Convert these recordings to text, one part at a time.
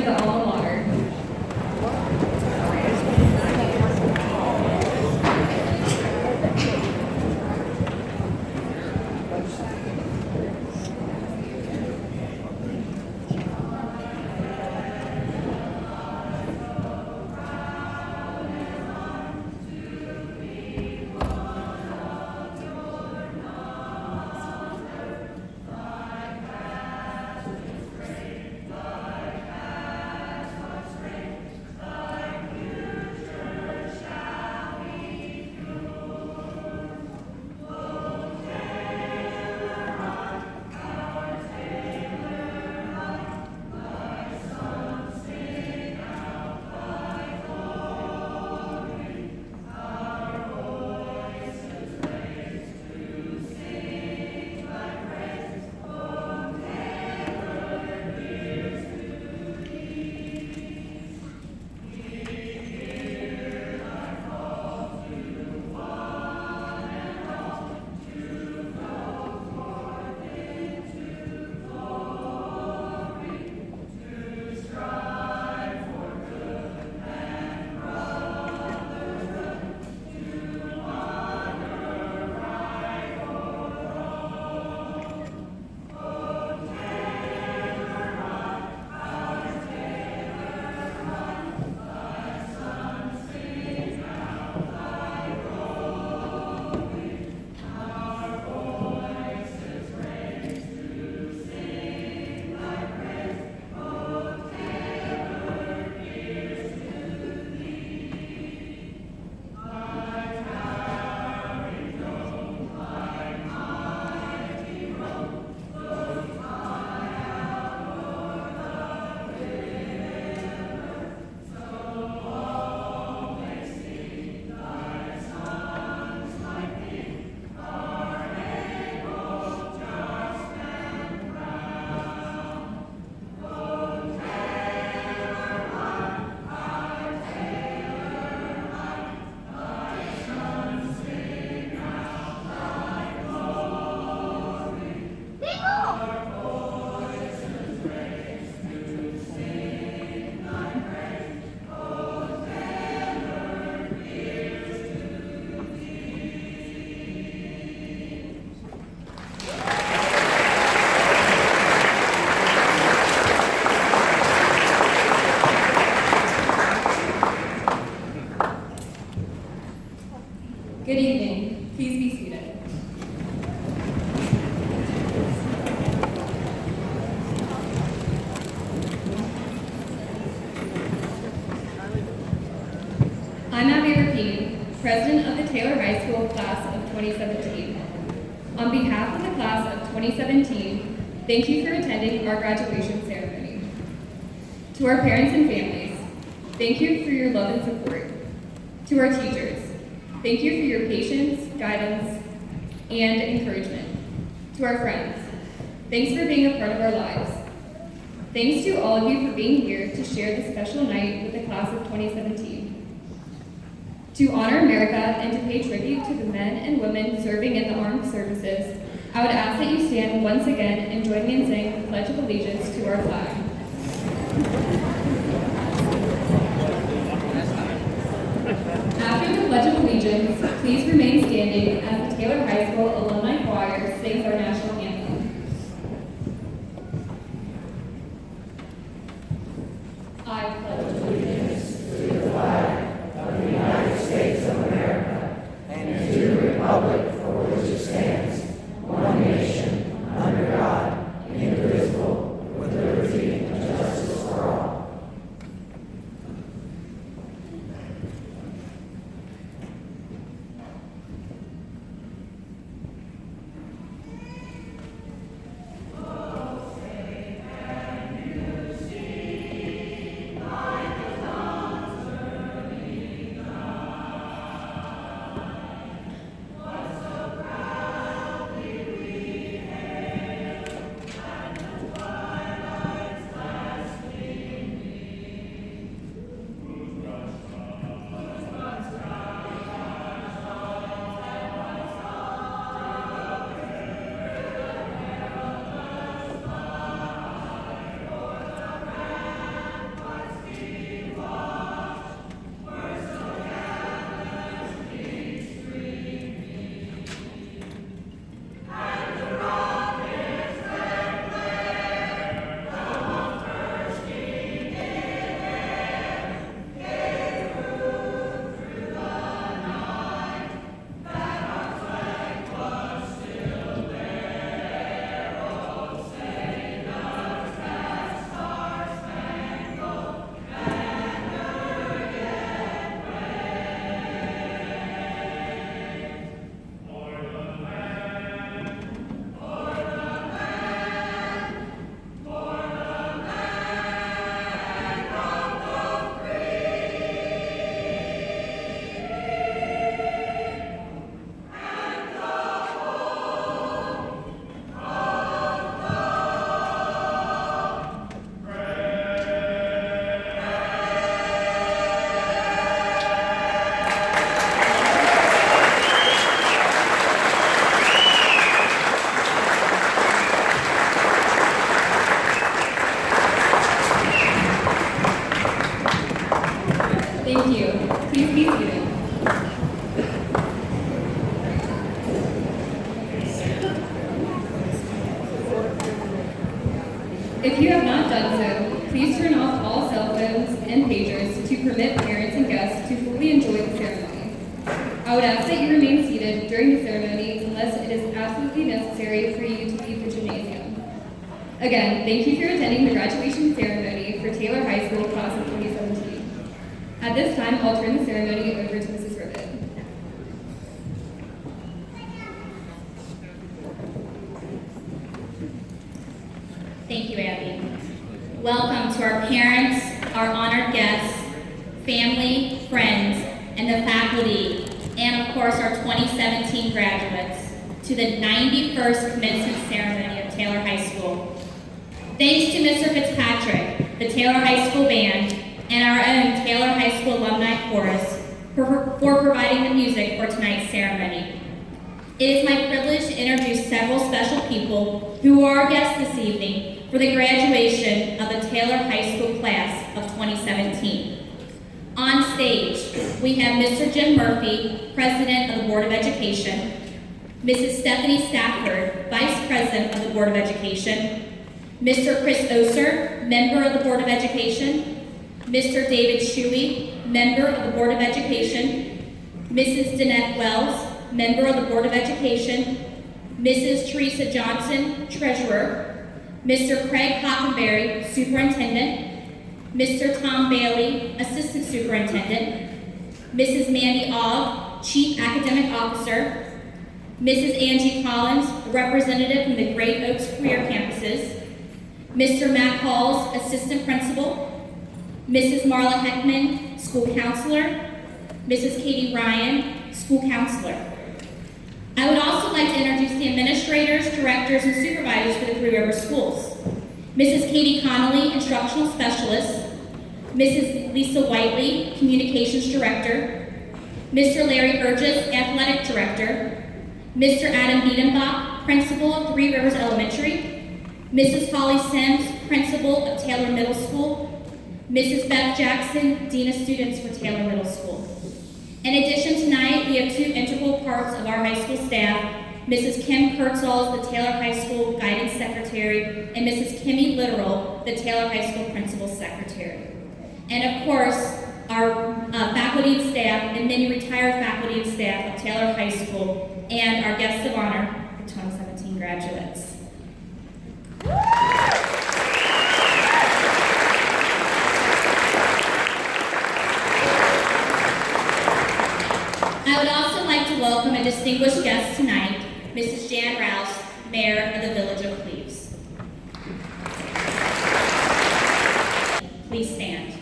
of the alma mater. Good evening. Please be seated. I'm Abby Rapine, President of the Taylor High School Class of 2017. On behalf of the Class of 2017, thank you for attending our graduation ceremony. To our parents and families, thank you for your love and support. To our teachers, thank you for your patience, guidance, and encouragement. To our friends, thanks for being a part of our lives. Thanks to all of you for being here to share this special night with the Class of 2017. To honor America and to pay tribute to the men and women serving in the armed services, I would ask that you stand once again and join me in saying the Pledge of Allegiance to our flag. After the Pledge of Allegiance, please remain standing as the Taylor High School Alumni Choir sings our national anthem. I pledge allegiance to the flag of the United States of America and to the republic for which it stands, one nation, under God, indivisible, with liberty and justice for all. If you have not done so, please turn off all cell phones and pagers to permit parents and guests to fully enjoy the ceremony. I would ask that you remain seated during the ceremony unless it is absolutely necessary for you to leave the gymnasium. Again, thank you for attending the graduation ceremony for Taylor High School class of 2017. At this time, I'll turn the ceremony over to Mrs. Ribbit. Thank you, Abby. Welcome to our parents, our honored guests, family, friends, and the faculty, and of course our 2017 graduates, to the 91st commencement ceremony of Taylor High School. Thanks to Mr. Fitzpatrick, the Taylor High School Band, and our own Taylor High School Alumni Chorus for providing the music for tonight's ceremony. It is my privilege to introduce several special people who are our guests this evening for the graduation of the Taylor High School class of 2017. On stage, we have Mr. Jim Murphy, President of the Board of Education, Mrs. Stephanie Stafford, Vice President of the Board of Education, Mr. Chris Oser, Member of the Board of Education, Mr. David Shuey, Member of the Board of Education, Mrs. Danette Wells, Member of the Board of Education, Mrs. Teresa Johnson, Treasurer, Mr. Craig Hockenberry, Superintendent, Mr. Tom Bailey, Assistant Superintendent, Mrs. Mandy Ogg, Chief Academic Officer, Mrs. Angie Collins, Representative from the Great Oaks Career Campuses, Mr. Matt Halls, Assistant Principal, Mrs. Marla Heckman, School Counselor, Mrs. Katie Ryan, School Counselor. I would also like to introduce the administrators, directors, and supervisors for the Three Rivers Schools. Mrs. Katie Connolly, Instructional Specialist, Mrs. Lisa Whiteley, Communications Director, Mr. Larry Burgess, Athletic Director, Mr. Adam Biedenbach, Principal of Three Rivers Elementary, Mrs. Holly Sims, Principal of Taylor Middle School, Mrs. Beth Jackson, Dean of Students for Taylor Middle School. In addition, tonight we have two integral parts of our high school staff, Mrs. Kim Kurtzall is the Taylor High School Guidance Secretary, and Mrs. Kimmy Literal, the Taylor High School Principal Secretary. And of course, our faculty and staff, and many retired faculty and staff of Taylor High School, and our guests of honor, the 2017 graduates. I would also like to welcome a distinguished guest tonight, Mrs. Jan Rouse, Mayor of the Village of Cleves. Please stand.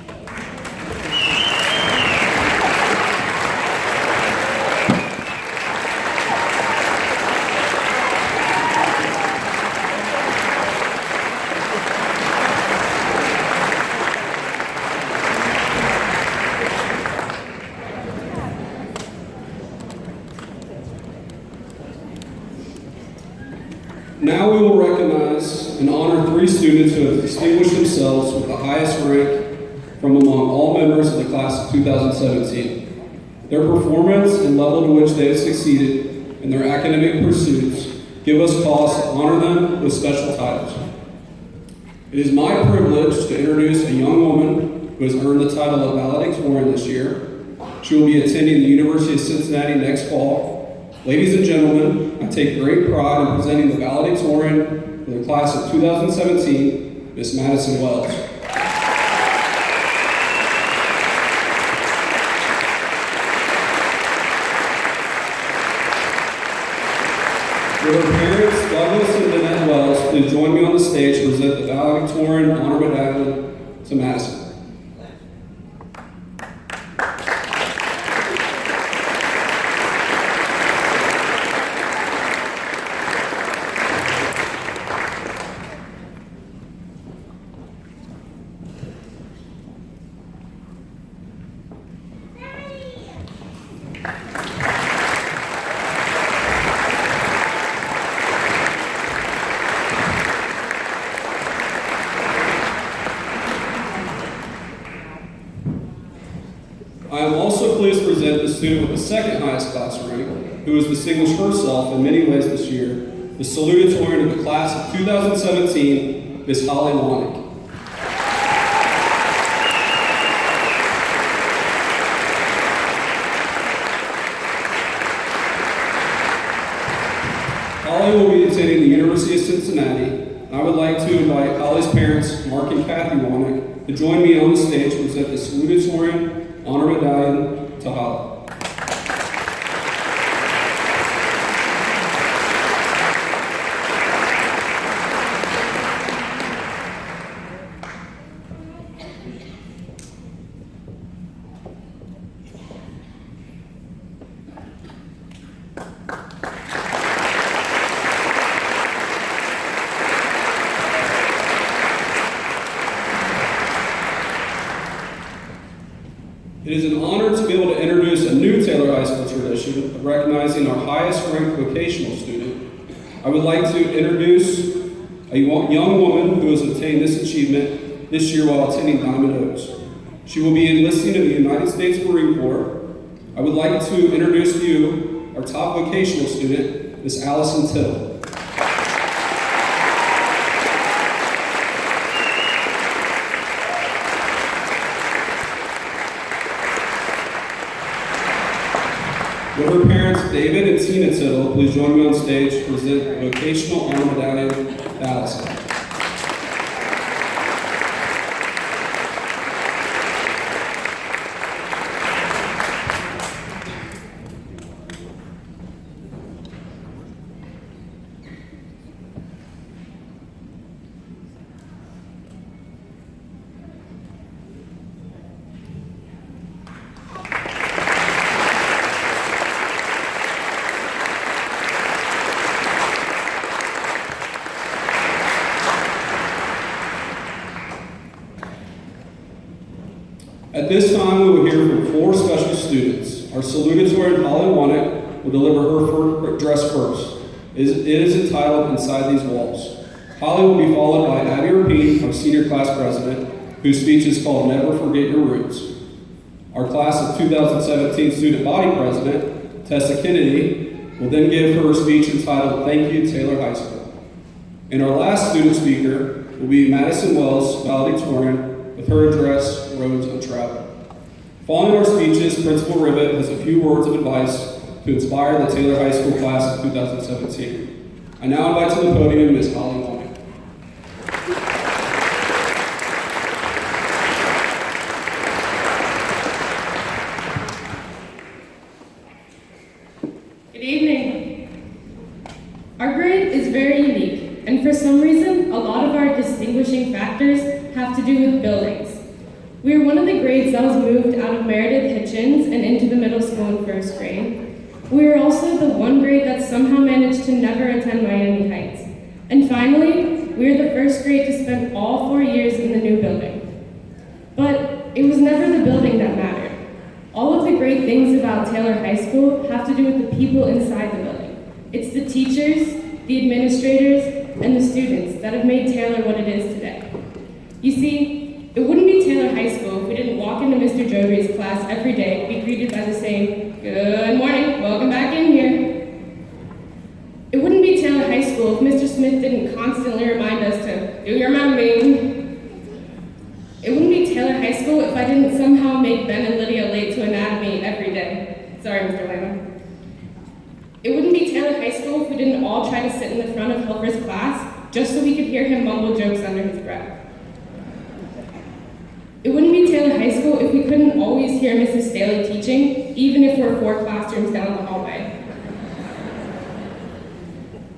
Now we will recognize and honor three students who have distinguished themselves with the highest rank from among all members of the class of 2017. Their performance and level to which they have succeeded in their academic pursuits give us cause to honor them with special titles. It is my privilege to introduce a young woman who has earned the title of valedictorian this year. She will be attending the University of Cincinnati next fall. Ladies and gentlemen, I take great pride in presenting the valedictorian for the class of 2017, Miss Madison Wells. With her parents, Douglas and Danette Wells, please join me on the stage to present the valedictorian honor medallion to Madison. I am also pleased to present the student with the second highest class rank, who has distinguished herself in many ways this year, the salutatorian of the class of 2017, Ms. Holly Wanick. Holly will be attending the University of Cincinnati, and I would like to invite Holly's parents, Mark and Kathy Wanick, to join me on the stage to present the Salutatorian Honor Medallion to Holly. It is an honor to be able to introduce a new Taylor High School tradition of recognizing our highest ranked vocational student. I would like to introduce a young woman who has attained this achievement this year while attending Diamond Oaks. She will be enlisting in the United States Marine Corps. I would like to introduce to you our top vocational student, Miss Allison Tittle. Would her parents, David and Tina Tittle, please join me on stage to present the Vocational Honor Medallion to Allison. At this time, we will hear from 4 special students. Our salutatorian, Holly Wanick, will deliver her address first. It is entitled Inside These Walls. Holly will be followed by Abby Rapine, our senior class president, whose speech is called Never Forget Your Roots. Our class of 2017 student body president, Tessa Kennedy, will then give her speech entitled Thank You, Taylor High School. And our last student speaker will be Madison Wells, valedictorian, with her address, Roads Untraveled. Following our speeches, Principal Rivet has a few words of advice to inspire the Taylor High School class of 2017. I now invite to the podium Ms. Holly Wanick. Good evening. Our grade is very unique, and for some reason, a lot of our distinguishing factors have to do with buildings. We are one of the grades that was moved out of Meredith Hitchens and into the middle school in first grade. We are also the one grade that somehow managed to never attend Miami Heights. And finally, we are the first grade to spend all 4 years in the new building. But it was never the building that mattered. All of the great things about Taylor High School have to do with the people inside the building. It's the teachers, the administrators, and the students that have made Taylor what it is today. You see, it wouldn't be Taylor High School if we didn't walk into Mr. Jodry's class every day, be greeted by the same, "Good morning, welcome back in here." It wouldn't be Taylor High School if Mr. Smith didn't constantly remind us to do your memory. It wouldn't be Taylor High School if I didn't somehow make Ben and Lydia late to anatomy every day. Sorry, Mr. Lama. It wouldn't be Taylor High School if we didn't all try to sit in the front of Helper's class just so we could hear him mumble jokes under his breath. It wouldn't be Taylor High School if we couldn't always hear Mrs. Staley teaching, even if we're 4 classrooms down the hallway.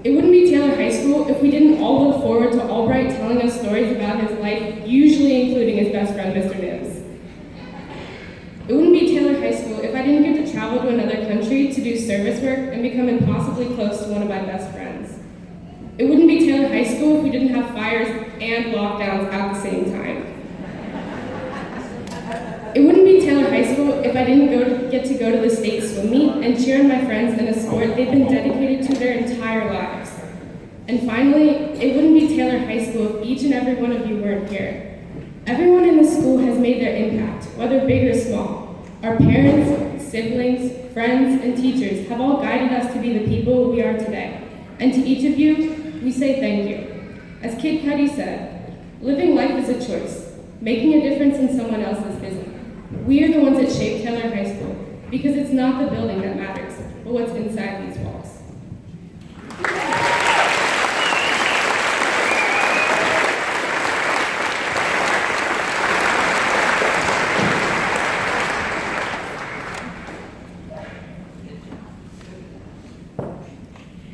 It wouldn't be Taylor High School if we didn't all look forward to Albright telling us stories about his life, usually including his best friend, Mr. Nims. It wouldn't be Taylor High School if I didn't get to travel to another country to do service work and become impossibly close to one of my best friends. It wouldn't be Taylor High School if we didn't have fires and lockdowns at the same time. It wouldn't be Taylor High School if I didn't get to go to the state swim meet and cheer on my friends in a sport they've been dedicated to their entire lives. And finally, it wouldn't be Taylor High School if each and every one of you weren't here. Everyone in the school has made their impact, whether big or small. Our parents, siblings, friends, and teachers have all guided us to be the people we are today. And to each of you, we say thank you. As Kid Cudi said, Living life is a choice, making a difference in someone else's isn't. We are the ones that shape Taylor High School because it's not the building that matters, but what's inside these walls.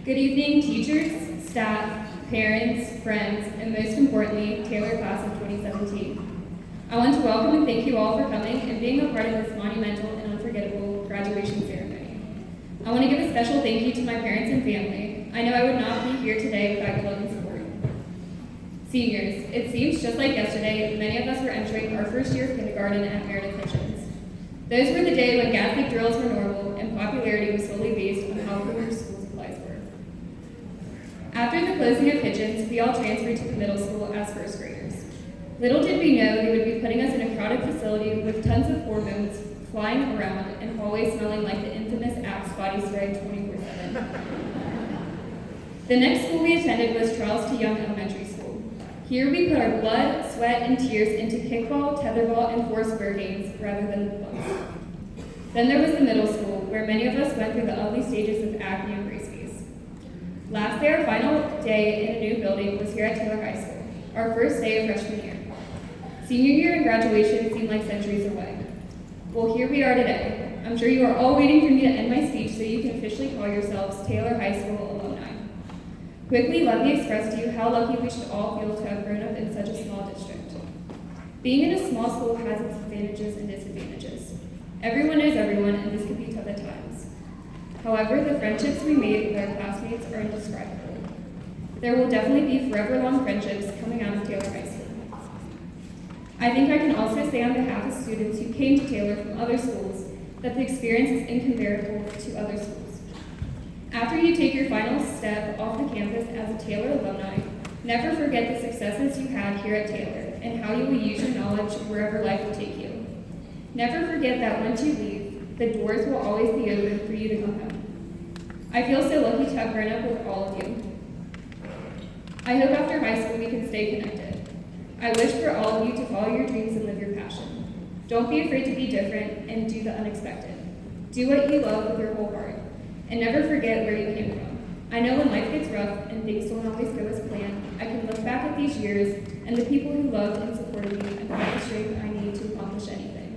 Good evening, teachers, staff, parents, friends, and most importantly, Taylor Class of 2017. I want to welcome and thank you all for coming and being a part of this monumental and unforgettable graduation ceremony. I want to give a special thank you to my parents and family. I know I would not be here today without your love and support. Seniors, it seems just like yesterday, many of us were entering our first year of kindergarten at Meredith Hitchens. Those were the days when Catholic drills were normal and popularity was solely based on how good your school supplies were. After the closing of Hitchens, we all transferred to the middle school as first graders. Little did we know they would be putting us in a crowded facility with tons of hormones flying around and hallways smelling like the infamous Axe body spray 24/7. The next school we attended was Charles T. Young Elementary School. Here we put our blood, sweat, and tears into kickball, tetherball, and foursquare games rather than books. Then there was the middle school, where many of us went through the ugly stages of acne and gray space. Last day, our final day in a new building was here at Taylor High School, our first day of freshman year. Senior year and graduation seemed like centuries away. Well, here we are today. I'm sure you are all waiting for me to end my speech so you can officially call yourselves Taylor High School alumni. Quickly, let me express to you how lucky we should all feel to have grown up in such a small district. Being in a small school has its advantages and disadvantages. Everyone knows everyone, and this can be tough at times. However, the friendships we made with our classmates are indescribable. There will definitely be forever-long friendships coming out of Taylor High School. I think I can also say on behalf of students who came to Taylor from other schools that the experience is incomparable to other schools. After you take your final step off the campus as a Taylor alumni, never forget the successes you had here at Taylor and how you will use your knowledge wherever life will take you. Never forget that once you leave, the doors will always be open for you to come home. I feel so lucky to have grown up with all of you. I hope after high school we can stay connected. I wish for all of you to follow your dreams and live your passion. Don't be afraid to be different and do the unexpected. Do what you love with your whole heart, and never forget where you came from. I know when life gets rough and things don't always go as planned, I can look back at these years and the people who loved and supported me and find the strength I need to accomplish anything.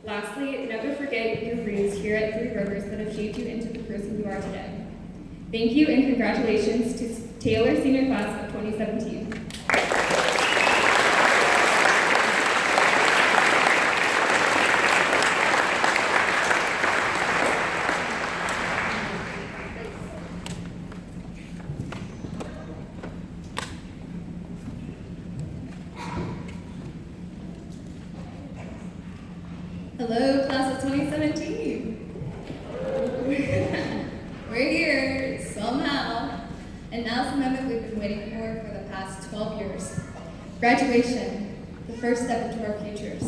Lastly, never forget your roots here at Three Rivers that have shaped you into the person you are today. Thank you and congratulations to Taylor Senior Class of 2017. Hello, class of 2017. We're here, somehow. And now's the moment we've been waiting for the past 12 years. Graduation, the first step into our futures.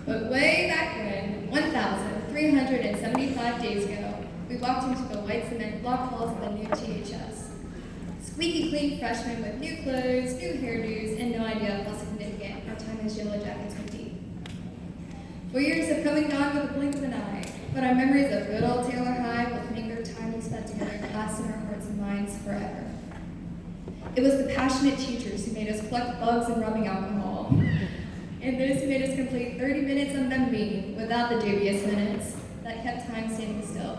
But way back when, 1,375 days ago, we walked into the white cement block halls of the new THS. Squeaky clean freshmen with new clothes, new hairdos, and no idea how significant our time as Yellow Jackets would be. 4 years have come and gone with a blink of an eye, but our memories of good old Taylor High will make their time we spent together last in our hearts and minds forever. It was the passionate teachers who made us pluck bugs and rubbing alcohol, and those who made us complete 30 minutes on them meeting without the dubious minutes that kept time standing still.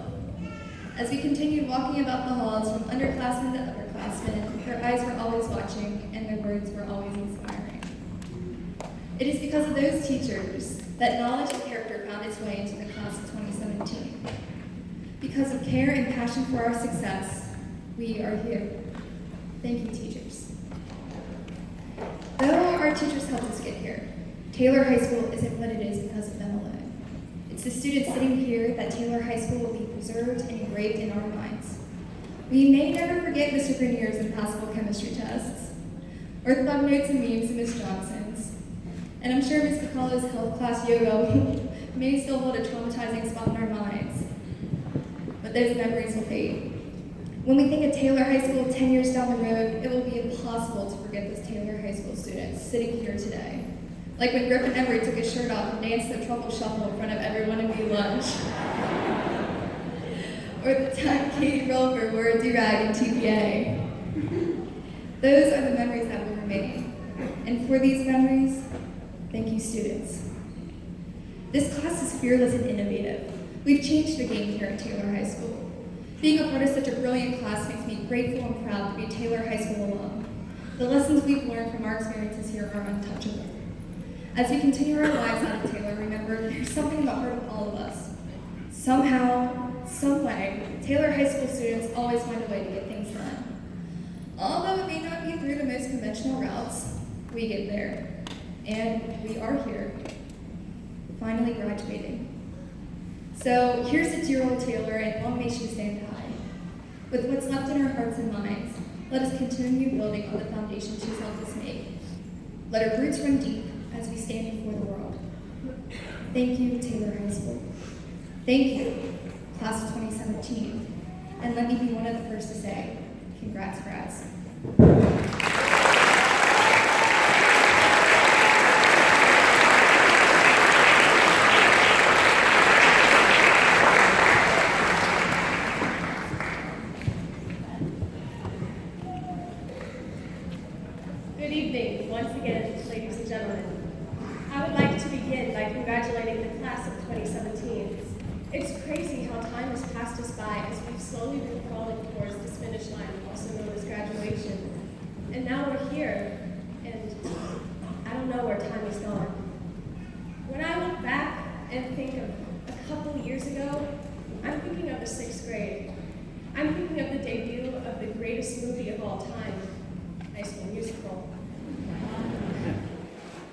As we continued walking about the halls from underclassmen to upperclassmen, their eyes were always watching and their words were always inspiring. It is because of those teachers that knowledge and character found its way into the class of 2017. Because of care and passion for our success, we are here. Thank you, teachers. Though our teachers helped us get here, Taylor High School isn't what it is because of them alone. It's the students sitting here that Taylor High School will be preserved and engraved in our minds. We may never forget Mr. Grenier's impossible chemistry tests, or thumb notes and memes of Miss Johnson's. And I'm sure Ms. Picolo's health class yoga may still hold a traumatizing spot in our minds. But those memories will fade. When we think of Taylor High School 10 years down the road, it will be a impossible to forget those Taylor High School students sitting here today. Like when Griffin Emery took his shirt off and danced the truffle shuffle in front of everyone in B lunch. Or the time Katie Rolfer wore a do-rag in TPA. Those are the memories that will remain. And for these memories, thank you, students. This class is fearless and innovative. We've changed the game here at Taylor High School. Being a part of such a brilliant class makes me grateful and proud to be a Taylor High School alum. The lessons we've learned from our experiences here are untouchable. As we continue our lives out of Taylor, remember, there's something in the heart of all of us. Somehow, some way, Taylor High School students always find a way to get things done. Although it may not be through the most conventional routes, we get there. And we are here, finally graduating. So here's to dear old Taylor, and long may she stand high. With what's left in our hearts and minds, let us continue building on the foundation she's helped us make. Let our roots run deep as we stand before the world. Thank you, Taylor High School. Thank you, class of 2017. And let me be one of the first to say, congrats, grads. Good evening, once again, ladies and gentlemen. I would like to begin by congratulating the class of 2017. It's crazy how time has passed us by as we've slowly been crawling towards this finish line, also known as graduation. And now we're here, and I don't know where time has gone. When I look back and think of a couple years ago, I'm thinking of the 6th grade. I'm thinking of the debut of the greatest movie of all time, High School Musical.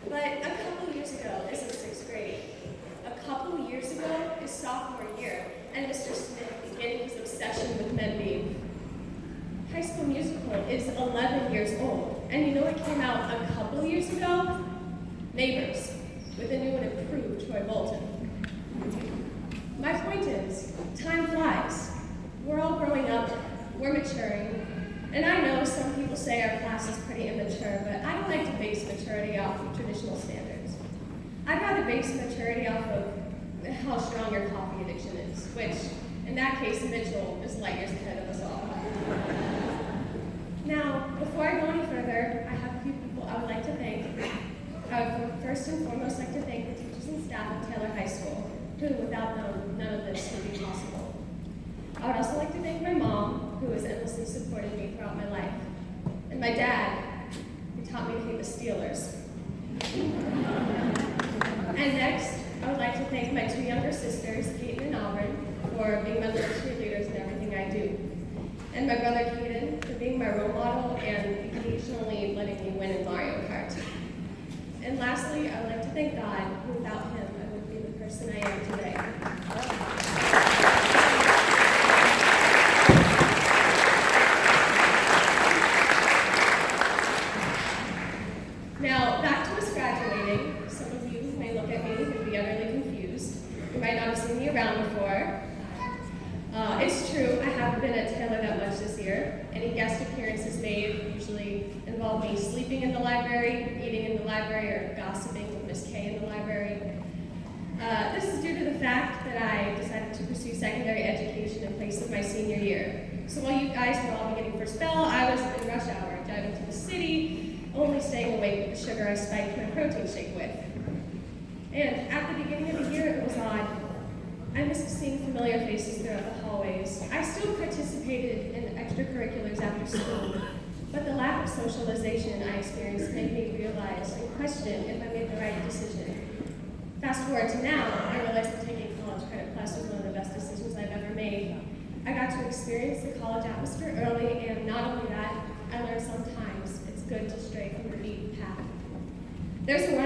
But a couple years ago isn't 6th grade. A couple years ago is sophomore year, and Mr. Smith beginning his obsession with Mendy. High School Musical is 11 years old, and you know what came out a couple years ago? Neighbors, with a new and improved Troy Bolton. My point is, time flies. We're all growing up, we're maturing, and I know some people say our class is pretty immature, but I don't like to base maturity off of traditional standards. I'd rather base maturity off of how strong your coffee addiction is, which, in that case, Mitchell is light years ahead of us all. Now, before I go any further, I have a few people I would like to thank. I would first and foremost like to thank the teachers and staff at Taylor High School, who without them, none of this would be possible. I would also like to thank my mom, who has endlessly supported me throughout my life, and my dad, who taught me to hate the Steelers. And next, I would like to thank my 2 younger sisters, Kate and Auburn, for being my little cheerleaders in everything I do. And my brother Keaton for being my role model and occasionally letting me win in Mario Kart. And lastly, I would like to thank God, who without him, I wouldn't be the person I am today. Now, back to us graduating. Some of you may look at me and be utterly confused. You might not have seen me around before. It's true, I haven't been at Taylor that much this year. Any guest appearances made usually involve me sleeping in the library, eating in the library, or gossiping with Miss Kay in the library. This is due to the fact that I decided to pursue secondary education in place of my senior year. So while you guys were all beginning for spell, I was in rush hour, driving to the city, only staying awake with the sugar I spiked my protein shake with. And at the beginning of the year, it was odd. I missed seeing familiar faces throughout the hallways. I still participated in extracurriculars after school, but the lack of socialization I experienced made me realize and question if I made the right decision. Fast forward to now, I realize that taking college credit class was one of the best decisions I've ever made. I got to experience the college atmosphere early, and not only that, I learned sometimes it's good to stray from the beaten path. There's a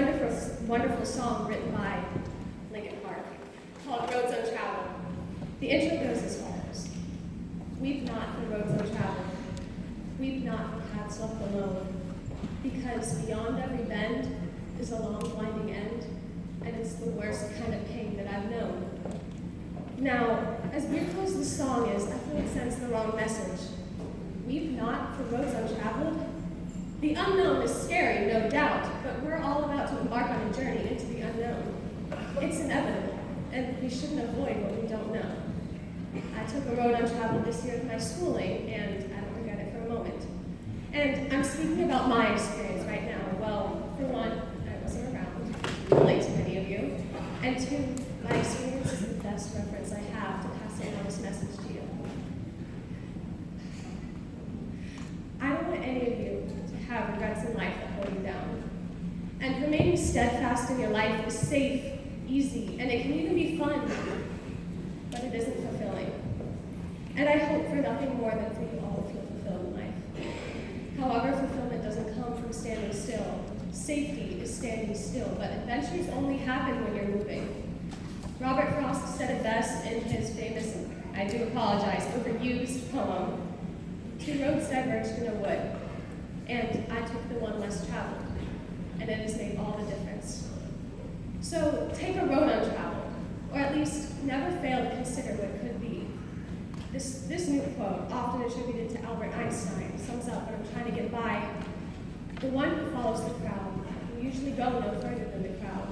wonderful song written by Linkin Park called Roads Untraveled. The intro goes as follows. Weep not for roads untraveled. Weep not for paths left alone. Because beyond every bend is a long winding end, and it's the worst kind of pain that I've known. Now, as beautiful as the song is, I feel it sends the wrong message. Weep not for roads untraveled? The unknown is scary, no doubt, but we're all about to embark on a journey into the unknown. It's inevitable, and we shouldn't avoid what we don't know. I took a road untraveled this year with my schooling, and I don't regret it for a moment. And I'm speaking about my experience right now. Well, for one, I wasn't around, relate to many of you, and two, my experience is the best reference I have to passing on this message to you. I don't want any of you to have regrets in life that hold you down. And remaining steadfast in your life is safe, easy, and it can even be fun, but it isn't fulfilling. And I hope for nothing more than for you all to feel fulfilled in life. However, fulfillment doesn't come from standing still. Safety is standing still, but adventures only happen when you're moving. Robert Frost said it best in his famous, I do apologize, overused poem, "Two roads diverged in a wood, and I took the one less traveled, and it has made all the difference." So take a road untraveled, or at least never fail to consider what could be. This new quote, often attributed to Albert Einstein, sums up what I'm trying to get by. The one who follows the crowd will usually go no further than the crowd,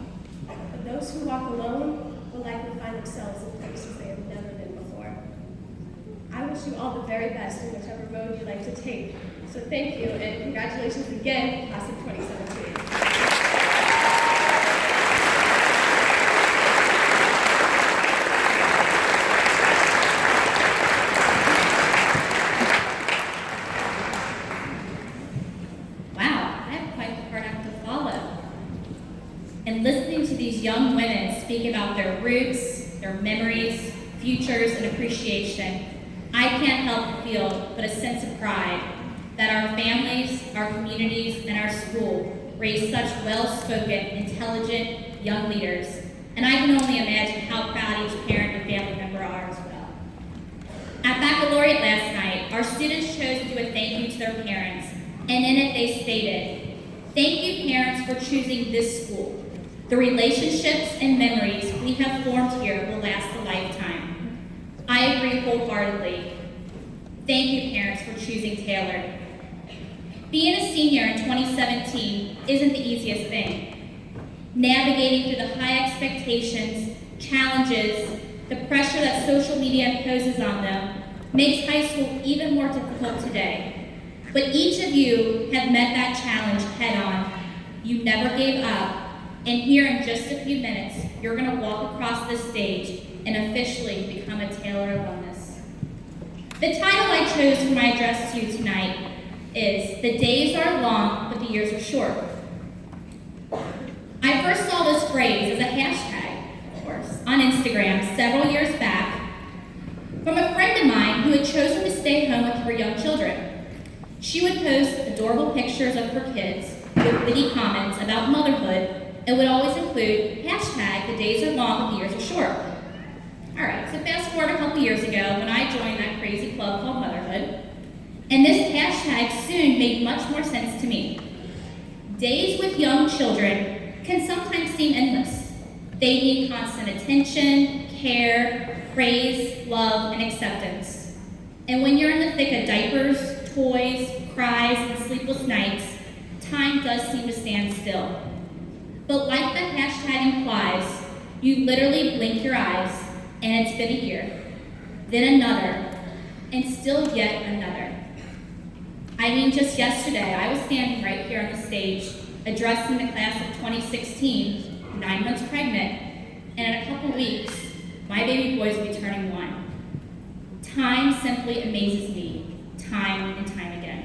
but those who walk alone will likely find themselves in places they have never been before. I wish you all the very best in whichever road you like to take. So thank you, and congratulations again, class of 2017. Wow, I have quite the hard act to follow. And listening to these young women speak about their roots, their memories, futures, and appreciation, I can't help but feel but a sense of pride that our families, our communities, and our school raise such well-spoken, intelligent young leaders. And I can only imagine how proud each parent and family member are as well. At Baccalaureate last night, our students chose to do a thank you to their parents, and in it they stated, "Thank you, parents, for choosing this school. The relationships and memories we have formed here will last a lifetime." I agree wholeheartedly. Thank you, parents, for choosing Taylor. Being a senior in 2017 isn't the easiest thing. Navigating through the high expectations, challenges, the pressure that social media imposes on them makes high school even more difficult today. But each of you have met that challenge head on. You never gave up. And here in just a few minutes, you're going to walk across this stage and officially become a Taylor alumnus. The title I chose for my address to you tonight is "The Days Are Long, but the Years Are Short." I first saw this phrase as a hashtag, of course, on Instagram several years back from a friend of mine who had chosen to stay home with her young children. She would post adorable pictures of her kids with witty comments about motherhood and would always include hashtag "The days are long, but the years are short." All right, so fast forward a couple years ago when I joined that crazy club called Motherhood, and this hashtag soon made much more sense to me. Days with young children can sometimes seem endless. They need constant attention, care, praise, love, and acceptance. And when you're in the thick of diapers, toys, cries, and sleepless nights, time does seem to stand still. But like the hashtag implies, you literally blink your eyes, and it's been a year, then another, and still yet another. I mean, just yesterday, I was standing right here on the stage, addressing the class of 2016, 9 months pregnant, and in a couple weeks, my baby boys will be turning 1. Time simply amazes me, time and time again.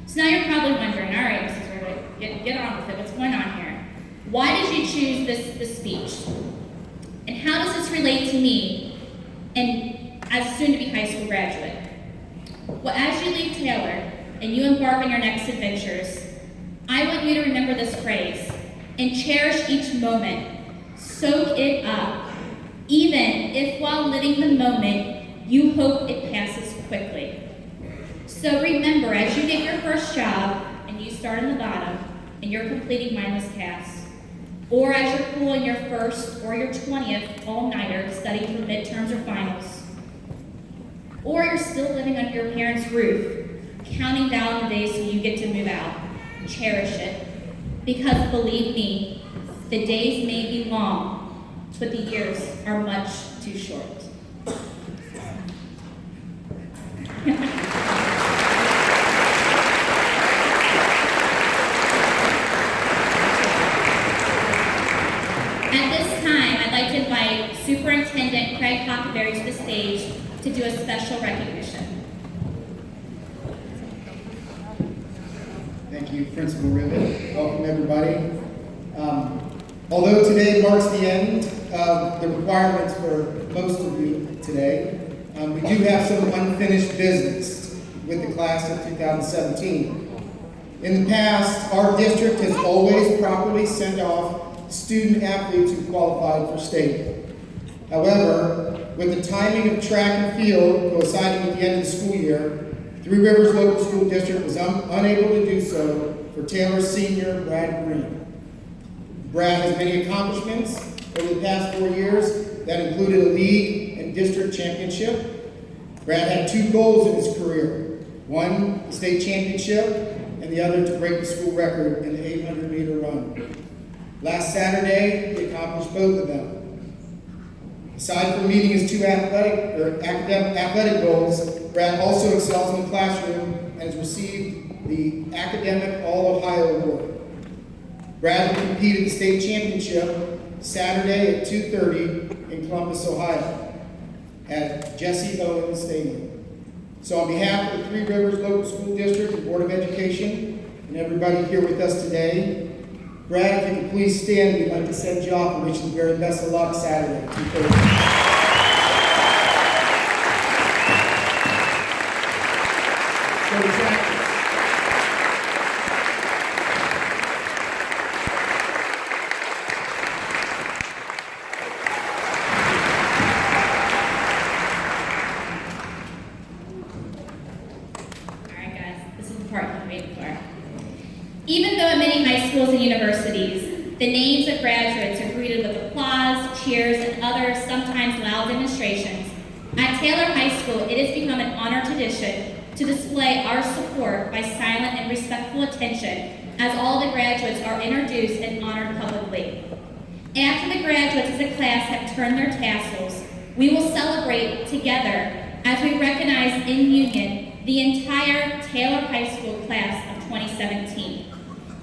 So now you're probably wondering, all right, Mrs. Rivet, get on with it, what's going on here? Why did you choose this speech? And how does this relate to me and as a soon-to-be high school graduate? Well, as you leave Taylor and you embark on your next adventures, I want you to remember this phrase and cherish each moment. Soak it up, even if while living the moment, you hope it passes quickly. So remember, as you get your first job and you start in the bottom and you're completing mindless tasks, or as you're pulling your first or your 20th all-nighter to study for midterms or finals, or you're still living under your parents' roof, counting down the days so you get to move out. Cherish it. Because believe me, the days may be long, but the years are much too short. At this time, I'd like to invite Superintendent Craig Hockenberry to the stage to do a special recognition. Thank you, Principal Ribbon. Welcome, everybody. Although today marks the end of the requirements for most of you today, we do have some unfinished business with the class of 2017. In the past, our district has always properly sent off student athletes who qualified for state. However, with the timing of track and field coinciding with the end of the school year, Three Rivers Local School District was unable to do so for Taylor's senior, Brad Green. Brad has many accomplishments over the past 4 years that included a league and district championship. Brad had 2 goals in his career. One, the state championship, and the other to break the school record in the 800-meter run. Last Saturday, he accomplished both of them. Aside from meeting his 2 athletic goals, Brad also excels in the classroom and has received the Academic All-Ohio Award. Brad will compete at the state championship Saturday at 2:30 in Columbus, Ohio at Jesse Owens Stadium. So on behalf of the Three Rivers Local School District and Board of Education and everybody here with us today, Brad, if you could please stand, we'd like to send you off and wish you the very best of luck Saturday at 2:30. Even though at many high schools and universities, the names of graduates are greeted with applause, cheers, and other sometimes loud demonstrations, at Taylor High School it has become an honored tradition to display our support by silent and respectful attention as all the graduates are introduced and honored publicly. After the graduates as a class have turned their tassels, we will celebrate together as we recognize in union the entire Taylor High School class of 2017.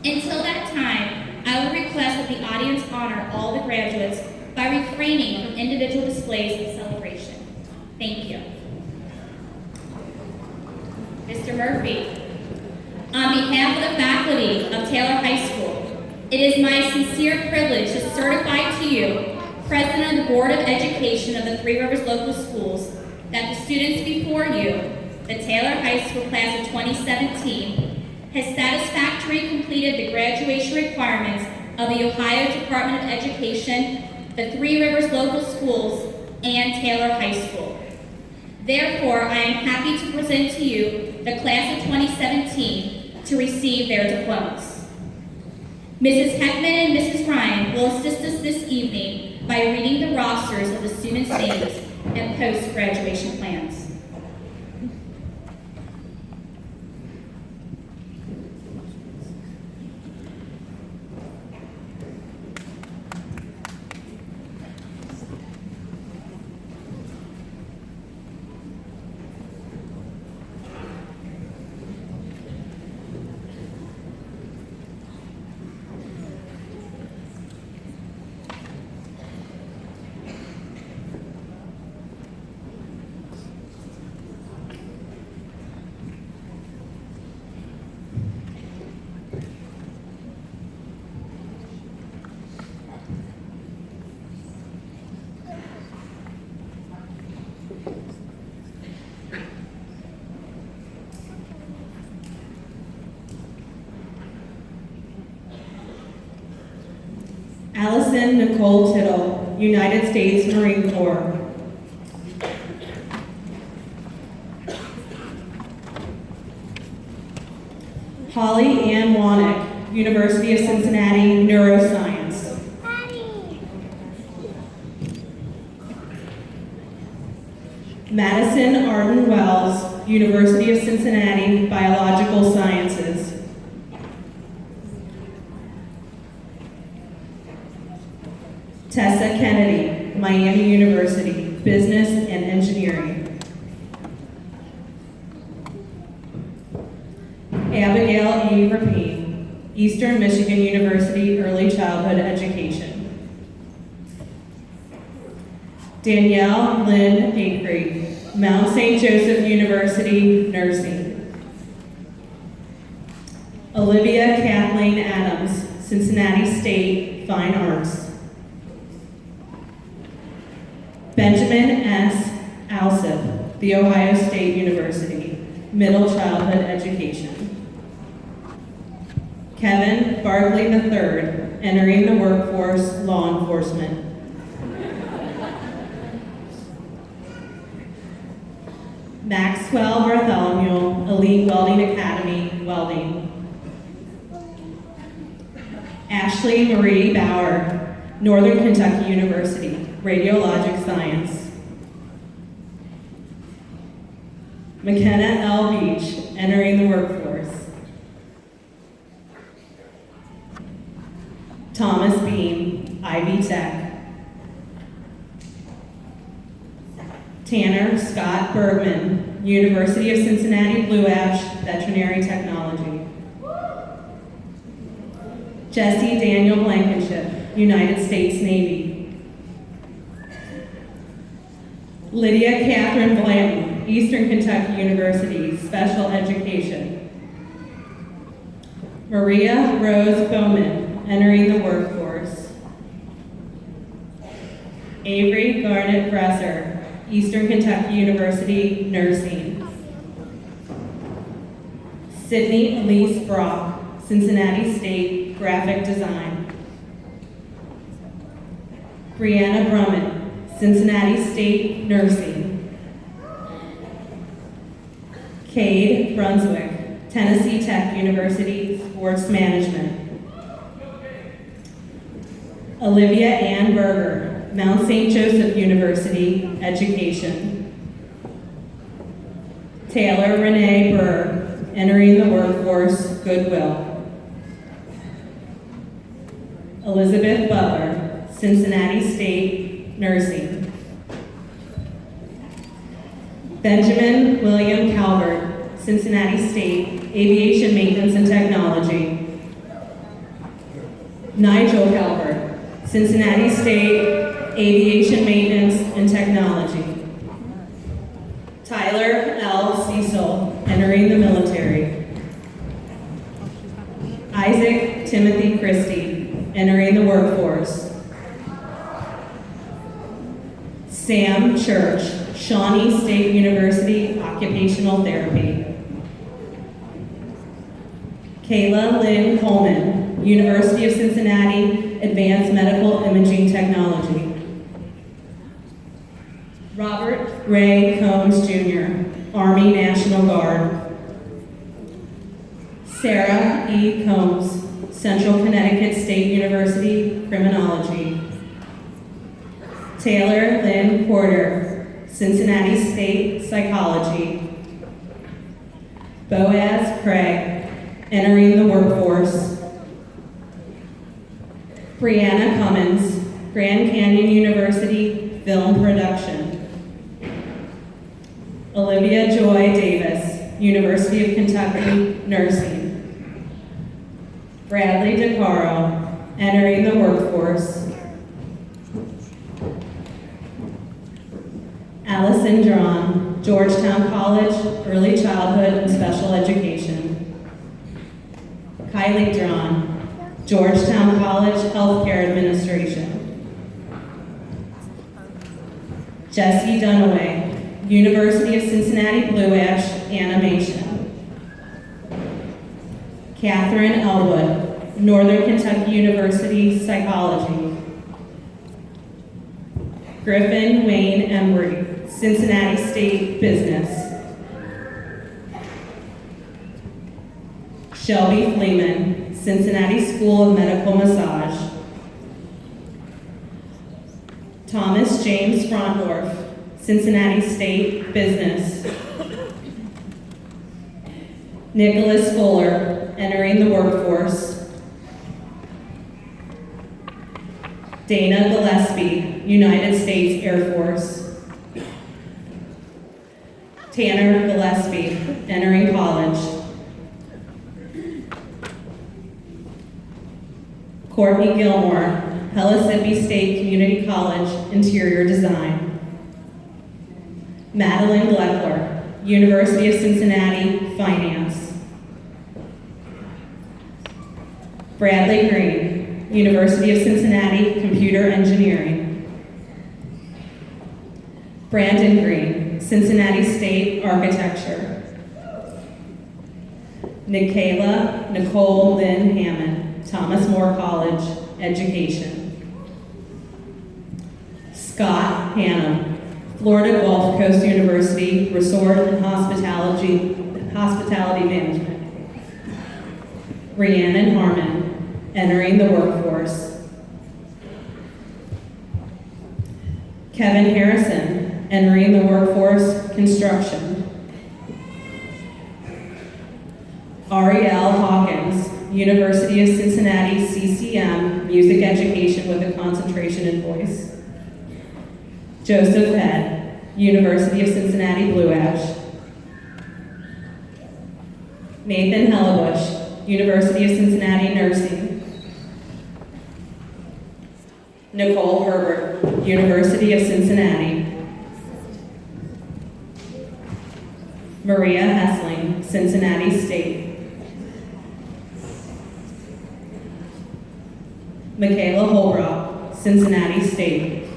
Until that time, I will request that the audience honor all the graduates by refraining from individual displays of celebration. Thank you. Mr. Murphy, on behalf of the faculty of Taylor High School, it is my sincere privilege to certify to you, President of the Board of Education of the Three Rivers Local Schools, that the students before you, the Taylor High School class of 2017, has satisfactorily completed the graduation requirements of the Ohio Department of Education, the Three Rivers Local Schools, and Taylor High School. Therefore, I am happy to present to you the class of 2017 to receive their diplomas. Mrs. Heckman and Mrs. Ryan will assist us this evening by reading the rosters of the students' names and post-graduation plans. Allison Nicole Tittle, United States Marine Corps. Holly Ann Wanick, University of Cincinnati, Neuroscience. Madison Arden Wells, University of Cincinnati Biological Sciences. Tessa Kennedy, Miami University, Business and Engineering. Abigail E. Rapine, Eastern Michigan University, Early Childhood Education. Danielle Lynn Acree, Mount St. Joseph University, Nursing. Olivia Kathleen Adams, Cincinnati State, Fine Arts. Benjamin S. Alsip, The Ohio State University, Middle Childhood Education. Kevin Barkley III, entering the workforce, law enforcement. Maxwell Bartholomew, Elite Welding Academy, Welding. Ashley Marie Bauer, Northern Kentucky University, Radiologic Science. McKenna L. Beach, entering the workforce. Thomas Beam, Ivy Tech. Tanner Scott Bergman, University of Cincinnati Blue Ash, Veterinary Technology. Jesse Daniel Blankenship, United States Navy. Lydia Catherine Blanton, Eastern Kentucky University, Special Education. Maria Rose Bowman, entering the workforce. Avery Garnett Bresser, Eastern Kentucky University, Nursing. Sydney Elise Brock, Cincinnati State, Graphic Design. Brianna Brummett, Cincinnati State, Nursing. Cade Brunswick, Tennessee Tech University, Sports Management. Olivia Ann Berger, Mount St. Joseph University, Education. Taylor Renee Burr, entering the workforce, Goodwill. Elizabeth Butler, Cincinnati State, Nursing. Benjamin William Calvert, Cincinnati State, Aviation Maintenance and Technology. Nigel Calvert, Cincinnati State, Aviation Maintenance and Technology. Tyler L. Cecil, entering the military. Isaac Timothy Christie, entering the workforce. Sam Church, Shawnee State University, Occupational Therapy. Kayla Lynn Coleman, University of Cincinnati, Advanced Medical Imaging Technology. Robert Ray Combs Jr., Army National Guard. Sarah E. Combs, Central Connecticut State University, Criminology. Taylor Lynn Porter, Cincinnati State, Psychology. Boaz Craig, entering the workforce. Brianna Cummins, Grand Canyon University, Film Production. Olivia Joy Davis, University of Kentucky, Nursing. Bradley DeCaro, entering the workforce. Allison Drawn, Georgetown College, Early Childhood and Special Education. Kylie Drawn, Georgetown College, Healthcare Administration. Jesse Dunaway, University of Cincinnati Blue Ash, Animation. Catherine Elwood, Northern Kentucky University, Psychology. Griffin Wayne Embry, Cincinnati State, Business. Shelby Fleeman, Cincinnati School of Medical Massage. Thomas James Frondorf, Cincinnati State, Business. Nicholas Fuller, entering the workforce. Dana Gillespie, United States Air Force. Tanner Gillespie, entering college. Courtney Gilmore, Pellissippi State Community College, Interior Design. Madeline Gleckler, University of Cincinnati, Finance. Bradley Green, University of Cincinnati, Computer Engineering. Brandon Green, Cincinnati State Architecture. Nicole Lynn Hammond, Thomas More College, Education. Scott Hannum, Florida Gulf Coast University, Resort and Hospitality Management. Rhiannon Harmon, entering the workforce. Kevin Harrison, entering the workforce, construction. Ariel Hawkins, University of Cincinnati CCM, music education with a concentration in voice. Joseph Head, University of Cincinnati Blue Ash. Nathan Hellebush, University of Cincinnati Nursing. Nicole Herbert, University of Cincinnati. Maria Hessling, Cincinnati State. Michaela Holbrook, Cincinnati State.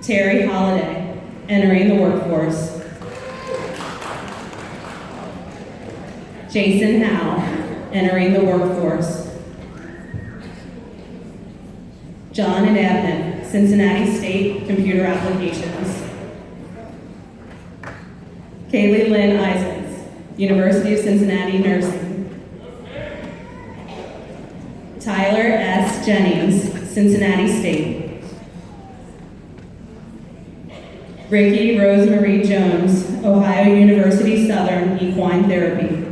Terry Holliday, entering the workforce. Jason Howe, entering the workforce. John and Abnett, Cincinnati State Computer Applications. Kaylee Lynn Isaacs, University of Cincinnati Nursing. Tyler S. Jennings, Cincinnati State. Ricky Rosemarie Jones, Ohio University Southern Equine Therapy.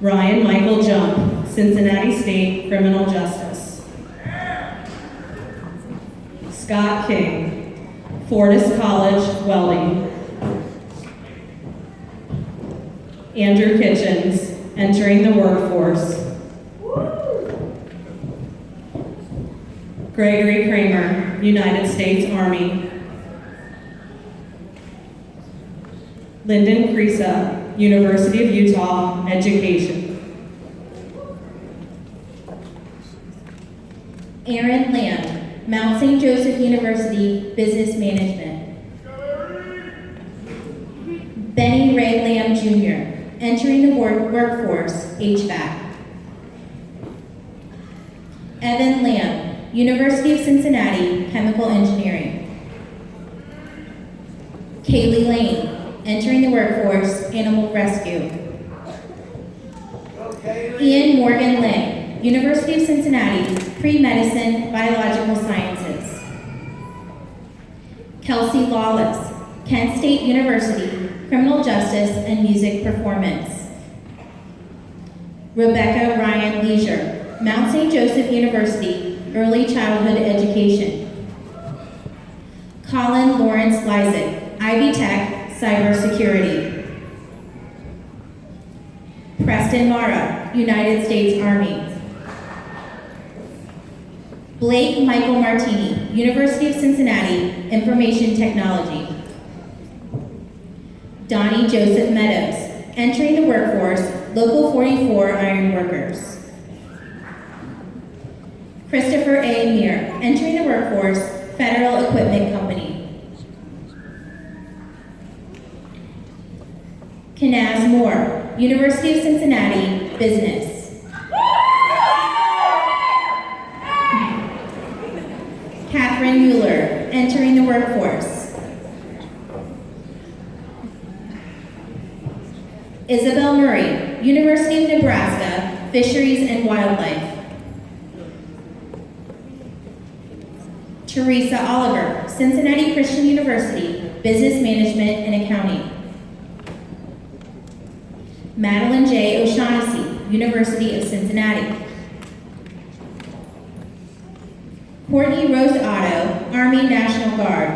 Ryan Michael Jump, Cincinnati State Criminal Justice. Scott King, Fortis College Welding. Andrew Kitchens, entering the workforce. Gregory Kramer, United States Army. Lyndon Creasa, University of Utah, Education. Aaron Lamb, Mount St. Joseph University, Business Management. Benny Ray Lamb Jr., entering the workforce, HVAC. Evan Lamb, University of Cincinnati, Chemical Engineering. Kaylee Lane, entering the workforce, Animal Rescue. Ian Morgan Lang, University of Cincinnati, Pre-Medicine, Biological Sciences. Kelsey Lawless, Kent State University, Criminal Justice and Music Performance. Rebecca Ryan Leisure, Mount St. Joseph University, Early Childhood Education. Colin Lawrence Lysick, Ivy Tech, Cybersecurity. Preston Mara, United States Army. Blake Michael Martini, University of Cincinnati, Information Technology. Donnie Joseph Meadows, entering the workforce, Local 44 Iron Workers. Christopher A. Meir, entering the workforce, Federal Equipment Company. Kanaz Moore, University of Cincinnati, Business. Catherine Mueller, entering the workforce. Isabel Murray, University of Nebraska, Fisheries and Wildlife. Teresa Oliver, Cincinnati Christian University, Business Management and Accounting. Madeline J. O'Shaughnessy, University of Cincinnati. Courtney Rose Otto, Army National Guard.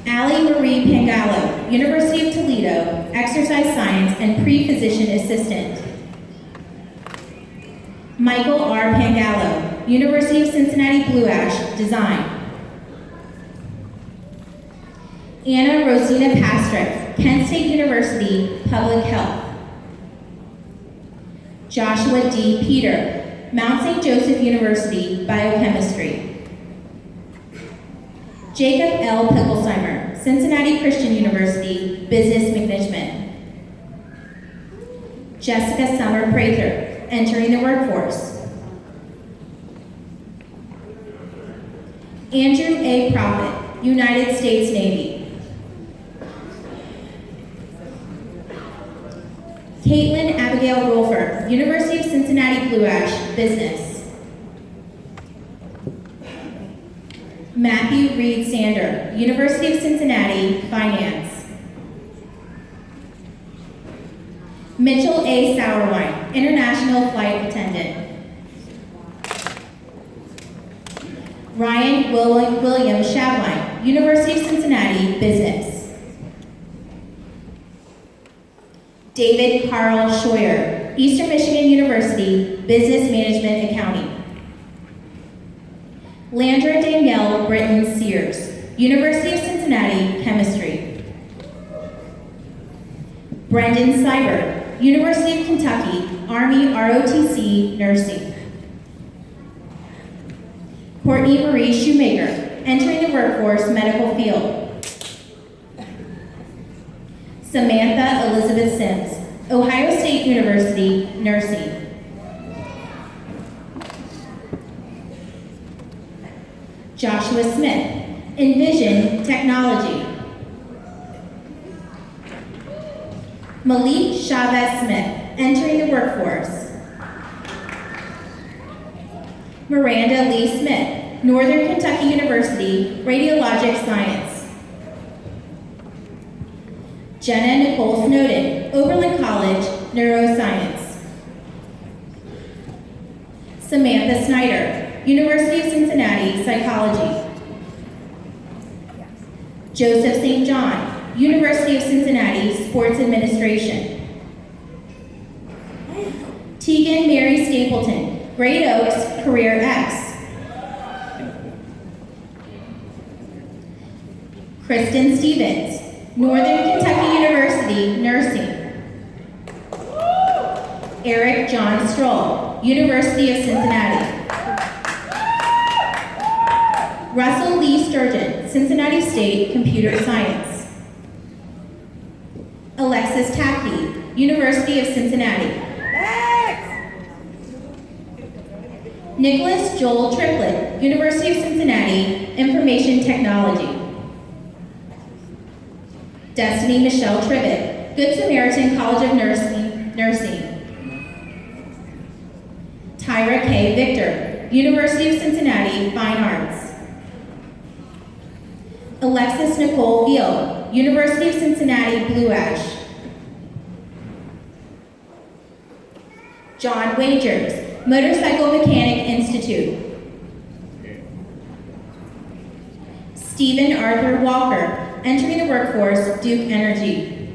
Allie Marie Pangallo, University of Toledo, Exercise Science and Pre-Physician Assistant. Michael R. Pangallo, University of Cincinnati Blue Ash, Design. Anna Rosina Pastrick, Kent State University, Public Health. Joshua D. Peter, Mount St. Joseph University, Biochemistry. Jacob L. Picklesheimer, Cincinnati Christian University, Business Management. Jessica Summer Prather, entering the workforce. Andrew A. Prophet, United States Navy. Caitlin Abigail Rolfer, University of Cincinnati Blue Ash, Business. Matthew Reed Sander, University of Cincinnati, Finance. Mitchell A. Sauerwein, International Flight Attendant. Ryan William Shabline, University of Cincinnati, Business. David Carl Scheuer, Eastern Michigan University, Business Management Accounting. Landra Danielle Britton Sears, University of Cincinnati, Chemistry. Brendan Seibert, University of Kentucky, Army ROTC, Nursing. Courtney Marie Shoemaker, entering the workforce, medical field. Samantha Elizabeth Sims, Ohio State University, Nursing. Joshua Smith, Envision Technology. Malik Chavez Smith, entering the workforce. Miranda Lee Smith, Northern Kentucky University, Radiologic Science. Jenna Nicole Snowden, Oberlin College, Neuroscience. Samantha Snyder, University of Cincinnati, Psychology. Joseph St. John, University of Cincinnati, Sports Administration. Tegan Mary Stapleton, Great Oaks, Career X. Kristen Stevens, Northern Kentucky University, Nursing. Eric John Stroll, University of Cincinnati. Russell Lee Sturgeon, Cincinnati State, Computer Science. Alexis Tacky, University of Cincinnati. Nicholas Joel Triplett, University of Cincinnati, Information Technology. Destiny Michelle Tribbett, Good Samaritan College of Nursing. Tyra K. Victor, University of Cincinnati, Fine Arts. Alexis Nicole Veal, University of Cincinnati, Blue Ash. John Wagers, Motorcycle Mechanic Institute. Stephen Arthur Walker, entering the workforce, Duke Energy.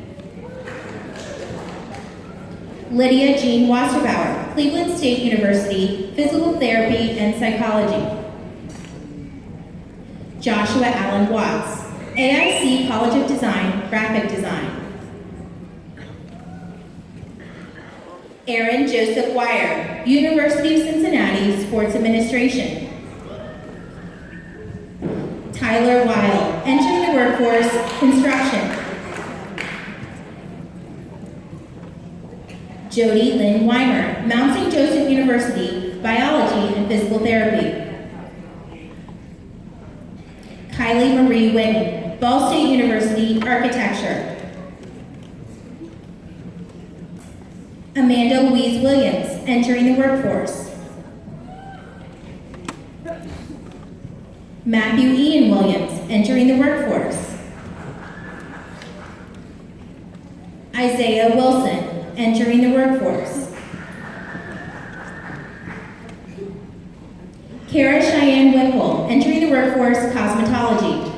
Lydia Jean Wasserbauer, Cleveland State University, Physical Therapy and Psychology. Joshua Allen Watts, AIC College of Design, Graphic Design. Aaron Joseph Wire, University of Cincinnati, Sports Administration. Tyler Weil, entering the workforce, Construction. Jody Lynn Weimer, Mount St. Joseph University, Biology and Physical Therapy. Kylie Marie Whitten, Ball State University, Architecture. Amanda Louise Williams, entering the workforce. Matthew Ian Williams, entering the workforce. Isaiah Wilson, entering the workforce. Kara Cheyenne Whipple, entering the workforce, cosmetology.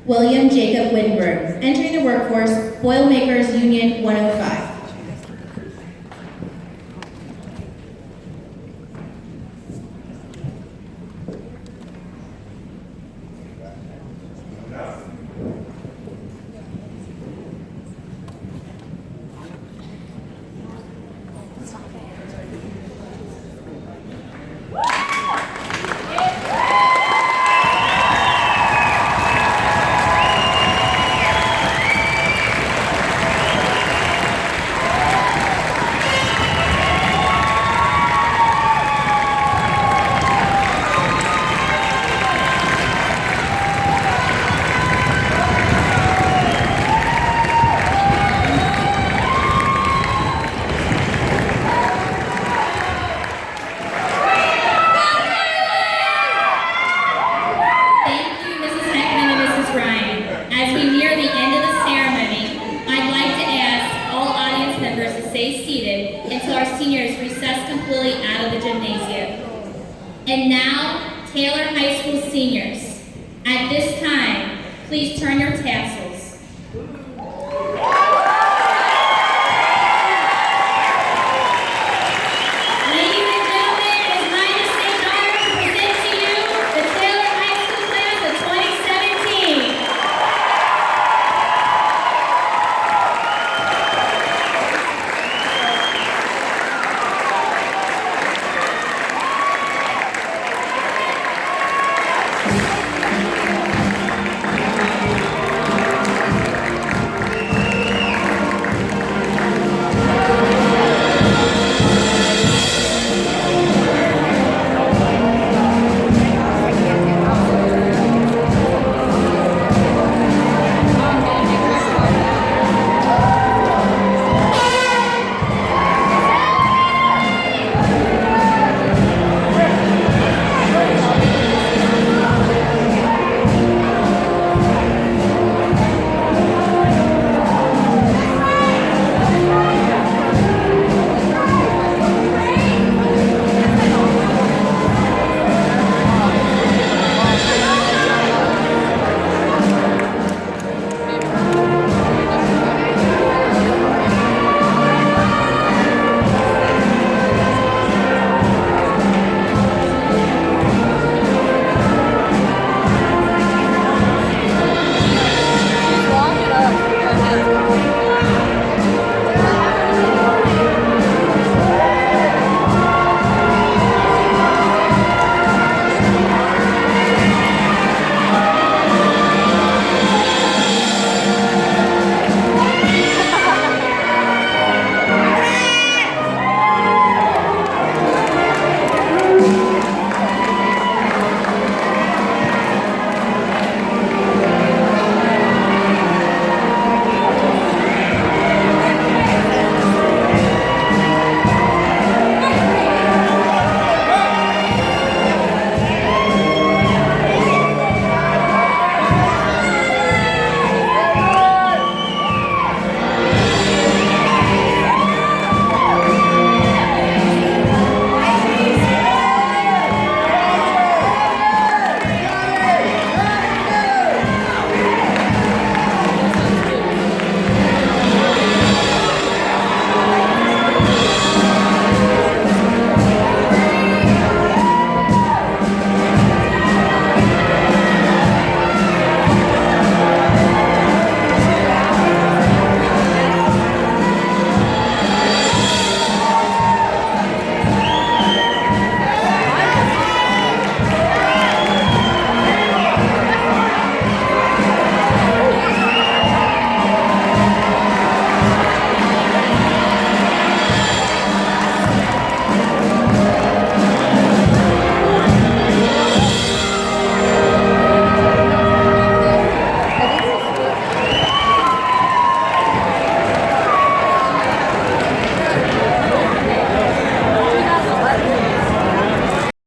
William Jacob Wittenberg, entering the workforce, Boilermakers Union 105. Thank you, Mrs. Heckman and Mrs. Ryan. As we near the end of the ceremony, I'd like to ask all audience members to stay seated until our seniors recess completely out of the gymnasium. And now, Taylor High School seniors. At this time, please turn your tassels